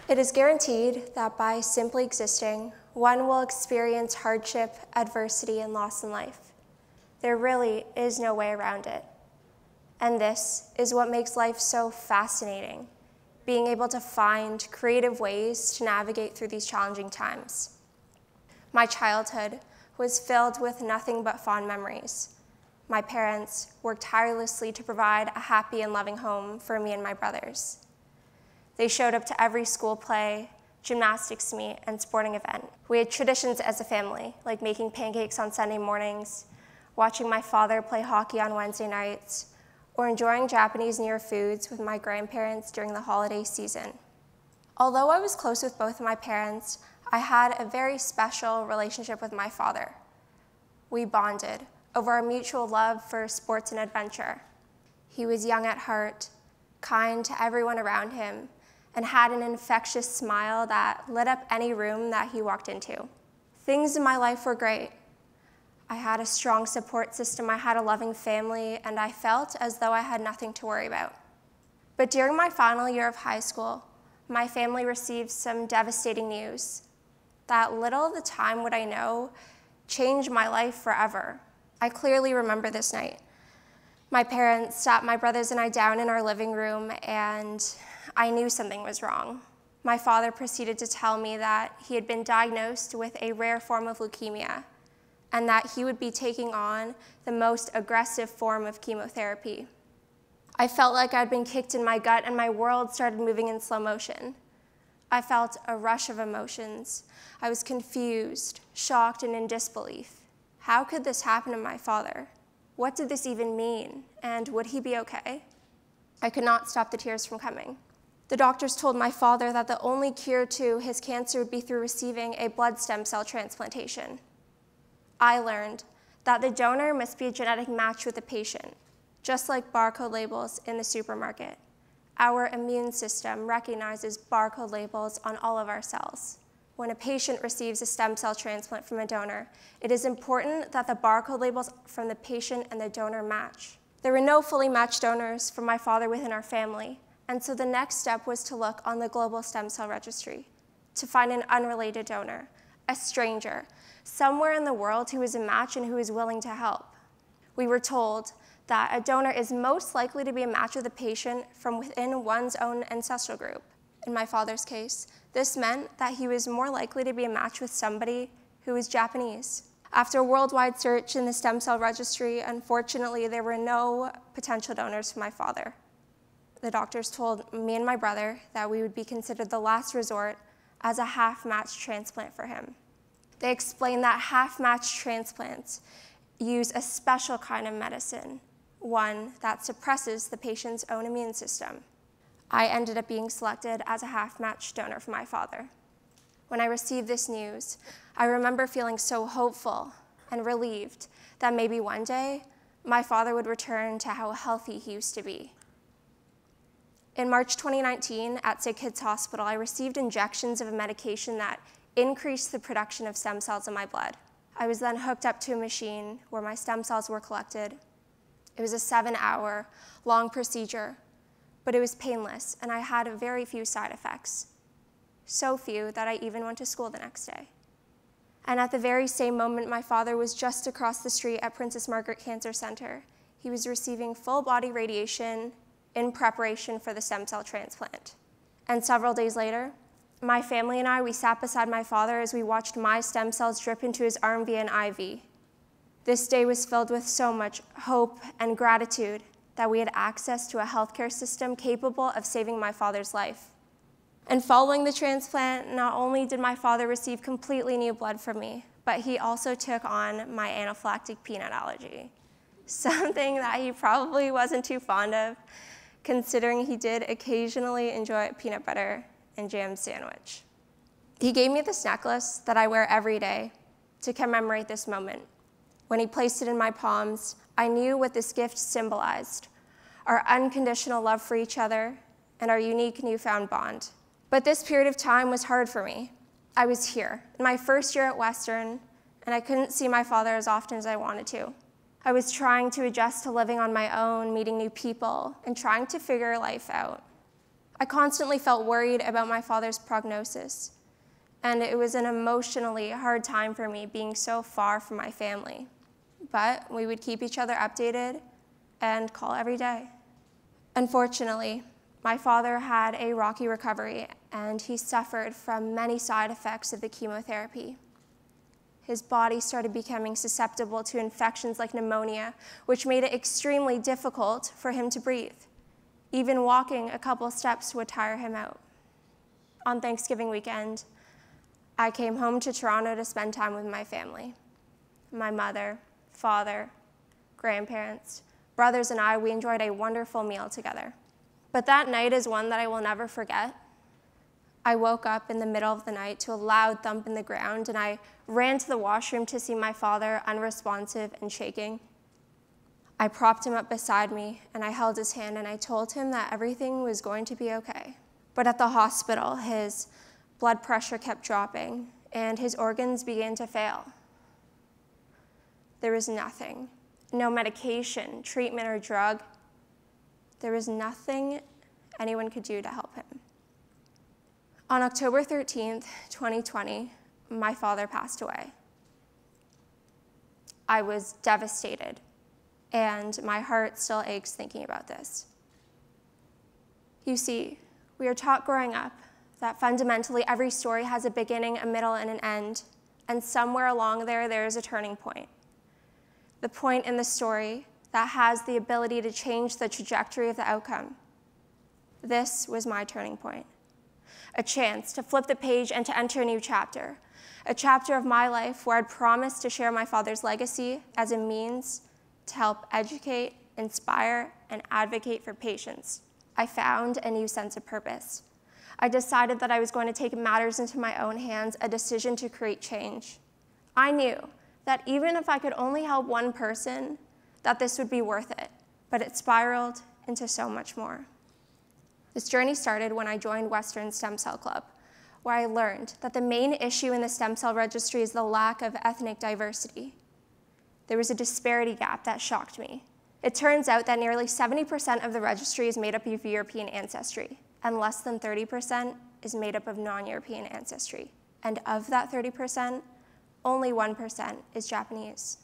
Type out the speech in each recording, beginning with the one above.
It is guaranteed that by simply existing, one will experience hardship, adversity, and loss in life. There really is no way around it. And this is what makes life so fascinating, being able to find creative ways to navigate through these challenging times. My childhood was filled with nothing but fond memories. My parents worked tirelessly to provide a happy and loving home for me and my brothers. They showed up to every school play, gymnastics meet, and sporting event. We had traditions as a family, like making pancakes on Sunday mornings, watching my father play hockey on Wednesday nights, or enjoying Japanese New Year foods with my grandparents during the holiday season. Although I was close with both of my parents, I had a very special relationship with my father. We bonded over our mutual love for sports and adventure. He was young at heart, kind to everyone around him, and had an infectious smile that lit up any room that he walked into. Things in my life were great. I had a strong support system, I had a loving family, and I felt as though I had nothing to worry about. But during my final year of high school, my family received some devastating news. That little of the time would I know changed my life forever. I clearly remember this night. My parents sat my brothers and I down in our living room, and I knew something was wrong. My father proceeded to tell me that he had been diagnosed with a rare form of leukemia, and that he would be taking on the most aggressive form of chemotherapy. I felt like I'd been kicked in my gut and my world started moving in slow motion. I felt a rush of emotions. I was confused, shocked, and in disbelief. How could this happen to my father? What did this even mean? And would he be okay? I could not stop the tears from coming. The doctors told my father that the only cure to his cancer would be through receiving a blood stem cell transplantation. I learned that the donor must be a genetic match with the patient, just like barcode labels in the supermarket. Our immune system recognizes barcode labels on all of our cells. When a patient receives a stem cell transplant from a donor, it is important that the barcode labels from the patient and the donor match. There were no fully matched donors for my father within our family, and so the next step was to look on the Global Stem Cell Registry to find an unrelated donor, a stranger, somewhere in the world who is a match and who is willing to help. We were told that a donor is most likely to be a match with a patient from within one's own ancestral group. In my father's case, this meant that he was more likely to be a match with somebody who was Japanese. After a worldwide search in the stem cell registry, unfortunately, there were no potential donors for my father. The doctors told me and my brother that we would be considered the last resort as a half-match transplant for him. They explained that half-match transplants use a special kind of medicine, one that suppresses the patient's own immune system. I ended up being selected as a half-match donor for my father. When I received this news, I remember feeling so hopeful and relieved that maybe one day my father would return to how healthy he used to be. In March 2019, at Sick Kids Hospital, I received injections of a medication that increased the production of stem cells in my blood. I was then hooked up to a machine where my stem cells were collected. It was a 7-hour long procedure, but it was painless, and I had very few side effects. So few that I even went to school the next day. And at the very same moment, my father was just across the street at Princess Margaret Cancer Center. He was receiving full-body radiation in preparation for the stem cell transplant. And several days later, my family and I, we sat beside my father as we watched my stem cells drip into his arm via an IV. This day was filled with so much hope and gratitude that we had access to a healthcare system capable of saving my father's life. And following the transplant, not only did my father receive completely new blood from me, but he also took on my anaphylactic peanut allergy, something that he probably wasn't too fond of, considering he did occasionally enjoy a peanut butter and jam sandwich. He gave me this necklace that I wear every day to commemorate this moment. When he placed it in my palms, I knew what this gift symbolized: our unconditional love for each other and our unique newfound bond. But this period of time was hard for me. I was here, in my first year at Western, and I couldn't see my father as often as I wanted to. I was trying to adjust to living on my own, meeting new people, and trying to figure life out. I constantly felt worried about my father's prognosis, and it was an emotionally hard time for me being so far from my family. But we would keep each other updated and call every day. Unfortunately, my father had a rocky recovery, and he suffered from many side effects of the chemotherapy. His body started becoming susceptible to infections like pneumonia, which made it extremely difficult for him to breathe. Even walking a couple steps would tire him out. On Thanksgiving weekend, I came home to Toronto to spend time with my family. My mother, father, grandparents, brothers, and we enjoyed a wonderful meal together. But that night is one that I will never forget. I woke up in the middle of the night to a loud thump in the ground, and I ran to the washroom to see my father unresponsive and shaking. I propped him up beside me, and I held his hand, and I told him that everything was going to be okay. But at the hospital, his blood pressure kept dropping, and his organs began to fail. There was nothing, no medication, treatment, or drug. There was nothing anyone could do to help him. On October 13th, 2020, my father passed away. I was devastated, and my heart still aches thinking about this. You see, we are taught growing up that fundamentally every story has a beginning, a middle, and an end, and somewhere along there is a turning point. The point in the story that has the ability to change the trajectory of the outcome. This was my turning point. A chance to flip the page and to enter a new chapter. A chapter of my life where I'd promised to share my father's legacy as a means to help educate, inspire, and advocate for patients. I found a new sense of purpose. I decided that I was going to take matters into my own hands, a decision to create change. I knew that even if I could only help one person, that this would be worth it, but it spiraled into so much more. This journey started when I joined Western Stem Cell Club, where I learned that the main issue in the stem cell registry is the lack of ethnic diversity. There was a disparity gap that shocked me. It turns out that nearly 70% of the registry is made up of European ancestry, and less than 30% is made up of non-European ancestry. And of that 30%, only 1% is Japanese.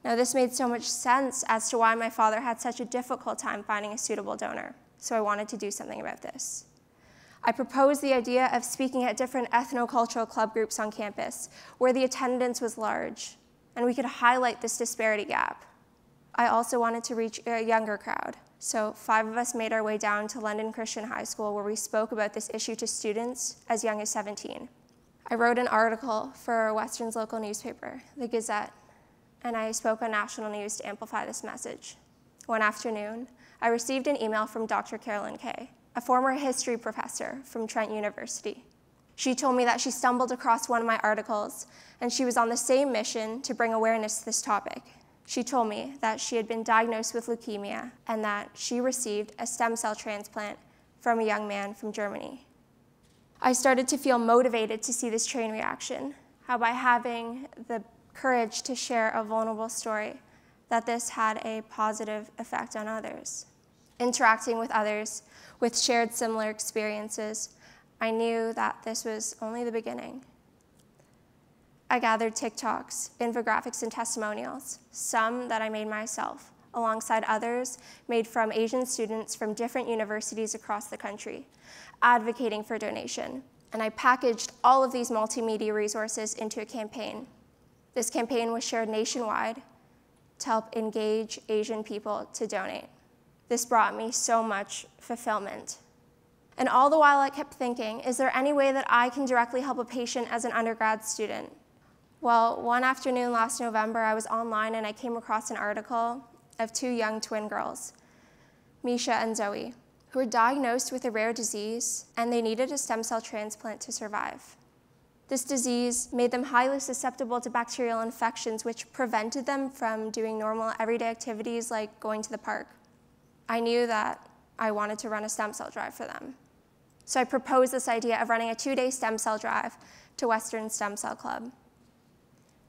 Now, this made so much sense as to why my father had such a difficult time finding a suitable donor, so I wanted to do something about this. I proposed the idea of speaking at different ethnocultural club groups on campus, where the attendance was large, and we could highlight this disparity gap. I also wanted to reach a younger crowd, so 5 of us made our way down to London Christian High School, where we spoke about this issue to students as young as 17. I wrote an article for Western's local newspaper, the Gazette, and I spoke on national news to amplify this message. One afternoon, I received an email from Dr. Carolyn Kay, a former history professor from Trent University. She told me that she stumbled across one of my articles, and she was on the same mission to bring awareness to this topic. She told me that she had been diagnosed with leukemia and that she received a stem cell transplant from a young man from Germany. I started to feel motivated to see this chain reaction, how by having the courage to share a vulnerable story, that this had a positive effect on others. Interacting with others with shared similar experiences, I knew that this was only the beginning. I gathered TikToks, infographics, and testimonials, some that I made myself, alongside others made from Asian students from different universities across the country, advocating for donation. And I packaged all of these multimedia resources into a campaign. This campaign was shared nationwide to help engage Asian people to donate. This brought me so much fulfillment. And all the while I kept thinking, is there any way that I can directly help a patient as an undergrad student? Well, one afternoon last November, I was online and I came across an article of 2 young twin girls, Misha and Zoe, who were diagnosed with a rare disease and they needed a stem cell transplant to survive. This disease made them highly susceptible to bacterial infections, which prevented them from doing normal everyday activities like going to the park. I knew that I wanted to run a stem cell drive for them. So I proposed this idea of running a 2-day stem cell drive to Western Stem Cell Club,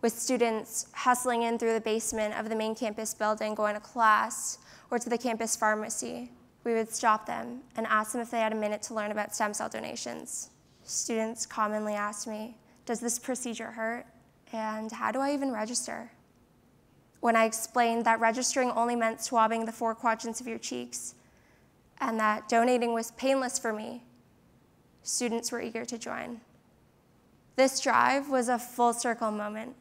with students hustling in through the basement of the main campus building, going to class or to the campus pharmacy, we would stop them and ask them if they had a minute to learn about stem cell donations. Students commonly asked me, "Does this procedure hurt? And how do I even register?" When I explained that registering only meant swabbing the 4 quadrants of your cheeks and that donating was painless for me, students were eager to join. This drive was a full circle moment.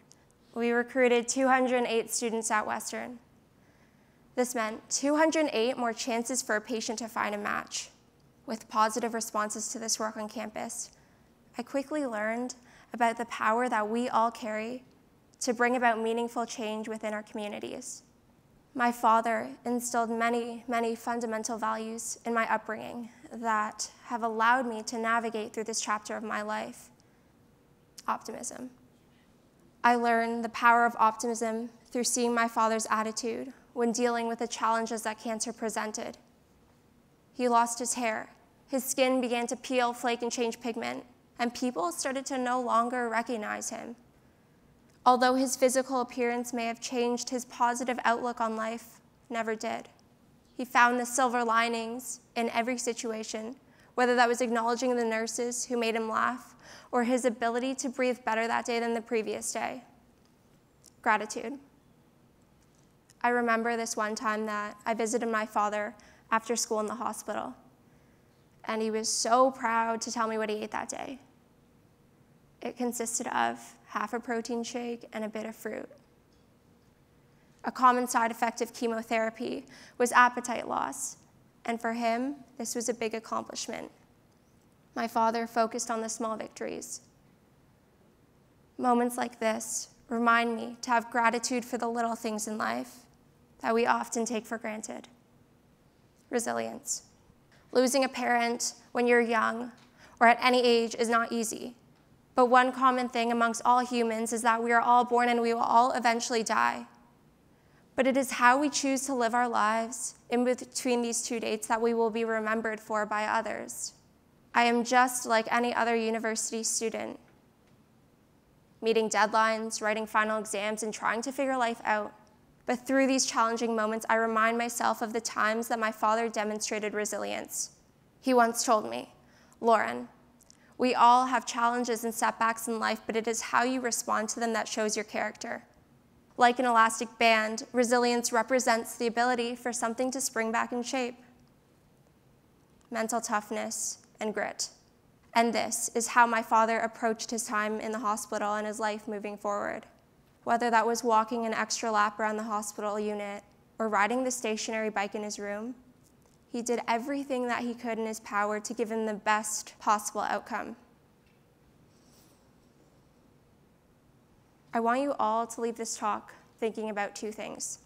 We recruited 208 students at Western. This meant 208 more chances for a patient to find a match. With positive responses to this work on campus, I quickly learned about the power that we all carry to bring about meaningful change within our communities. My father instilled many, many fundamental values in my upbringing that have allowed me to navigate through this chapter of my life. Optimism. I learned the power of optimism through seeing my father's attitude when dealing with the challenges that cancer presented. He lost his hair, his skin began to peel, flake, and change pigment, and people started to no longer recognize him. Although his physical appearance may have changed, his positive outlook on life never did. He found the silver linings in every situation, whether that was acknowledging the nurses who made him laugh or his ability to breathe better that day than the previous day. Gratitude. I remember this one time that I visited my father after school in the hospital, and he was so proud to tell me what he ate that day. It consisted of half a protein shake and a bit of fruit. A common side effect of chemotherapy was appetite loss, and for him, this was a big accomplishment. My father focused on the small victories. Moments like this remind me to have gratitude for the little things in life that we often take for granted. Resilience. Losing a parent when you're young or at any age is not easy. But one common thing amongst all humans is that we are all born and we will all eventually die. But it is how we choose to live our lives in between these 2 dates that we will be remembered for by others. I am just like any other university student, meeting deadlines, writing final exams, and trying to figure life out. But through these challenging moments, I remind myself of the times that my father demonstrated resilience. He once told me, "Lauren, we all have challenges and setbacks in life, but it is how you respond to them that shows your character. Like an elastic band, resilience represents the ability for something to spring back in shape. Mental toughness and grit. And this is how my father approached his time in the hospital and his life moving forward. Whether that was walking an extra lap around the hospital unit or riding the stationary bike in his room, he did everything that he could in his power to give him the best possible outcome. I want you all to leave this talk thinking about 2 things.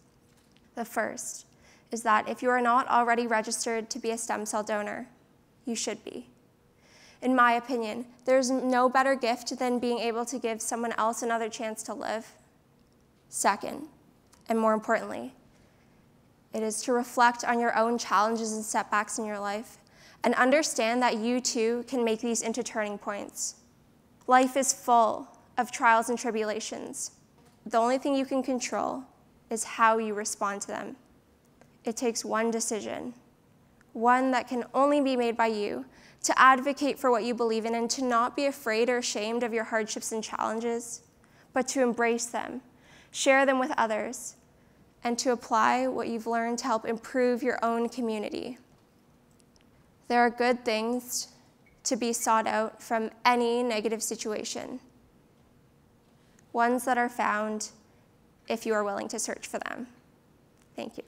The first is that if you are not already registered to be a stem cell donor, you should be. In my opinion, there's no better gift than being able to give someone else another chance to live. Second, and more importantly, it is to reflect on your own challenges and setbacks in your life and understand that you too can make these into turning points. Life is full of trials and tribulations. The only thing you can control is how you respond to them. It takes one decision, one that can only be made by you, to advocate for what you believe in and to not be afraid or ashamed of your hardships and challenges, but to embrace them, share them with others, and to apply what you've learned to help improve your own community. There are good things to be sought out from any negative situation, ones that are found if you are willing to search for them. Thank you.